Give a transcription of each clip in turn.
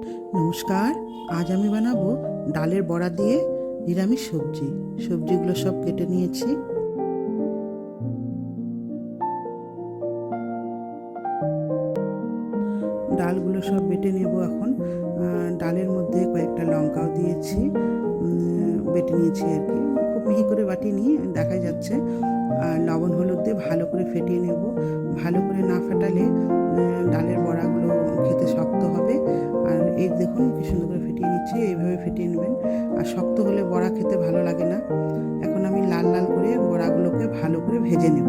নমস্কার, আজ আমি বানাবো ডালের বড়া দিয়ে নিরামিষ সবজি। সবজিগুলো সব কেটে নিয়েছি। ডালগুলো সব বেটে নেব এখন। ডালের মধ্যে কয়েকটা লঙ্কাও দিয়েছি, বেটে নিয়েছি আর কি, খুব মিহি করে বাটিনি, দেখা যাচ্ছে। আর লবণ হলুদ দিয়ে ভালো করে ফেটিয়ে নেব। ভালো করে না ফেটালে ডালের বড়াগুলো খেতে শক্ত হবে। আর এই দেখুন কি সুন্দর করে ফেটিয়ে নিচ্ছি, এইভাবে ফেটিয়ে নেবেন। আর শক্ত হলে বড়া খেতে ভালো লাগে না। এখন আমি লাল লাল করে বড়াগুলোকে ভালো করে ভেজে নেব।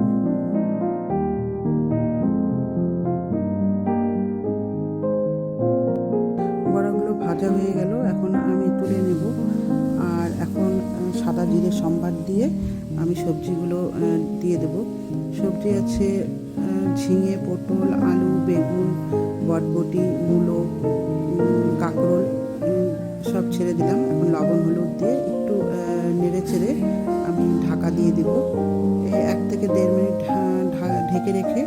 বড়াগুলো ভাজা হয়ে গেল, এখন আমি তুলে নেব। আর এখন সাদা জিরে সম্বার দিয়ে আমি সবজিগুলো দিয়ে দেব। সবজি আছে ঝিঙে, পটল, আলু, বেগুন, বটবটি, মূলো, কাঁকরোল, সব ছেড়ে দিলাম। এখন লবণ হলুদ দিয়ে একটু নেড়ে চেড়ে আমি ঢাকা দিয়ে দেব। 1 থেকে 1.5 মিনিট ঢেকে রেখে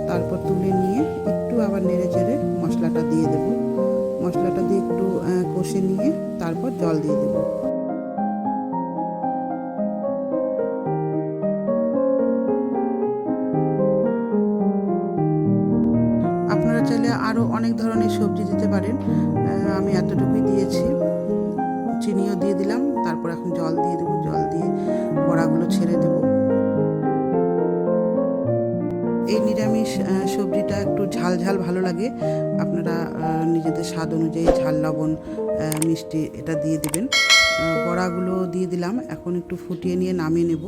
তারপর তুলে নিয়ে একটু আবার নেড়ে চেড়ে মশলাটা দিয়ে দেব। মশলাটা দিয়ে একটু কষে নিয়ে তারপর জল দিয়ে দেব। আপনারা চাইলে আরও অনেক ধরনের সবজি দিতে পারেন, আমি এতটুকুই দিয়েছি। চিনিও দিয়ে দিলাম, তারপর এখন জল দিয়ে দেবো। জল দিয়ে বড়াগুলো ছেড়ে দেব। এই নিরামিষ সবজিটা একটু ঝাল ঝাল ভালো লাগে। আপনারা নিজেদের স্বাদ অনুযায়ী ঝাল, লবণ, মিষ্টি এটা দিয়ে দেবেন। বড়াগুলো দিয়ে দিলাম, এখন একটু ফুটিয়ে নিয়ে নামিয়ে নেব।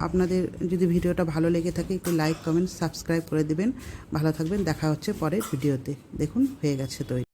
আপনাদের যদি ভিডিওটা ভালো লেগে থাকে একটু লাইক, কমেন্ট, সাবস্ক্রাইব করে দেবেন। ভালো থাকবেন, দেখা হচ্ছে পরের ভিডিওতে। দেখুন হয়ে গেছে তৈরি।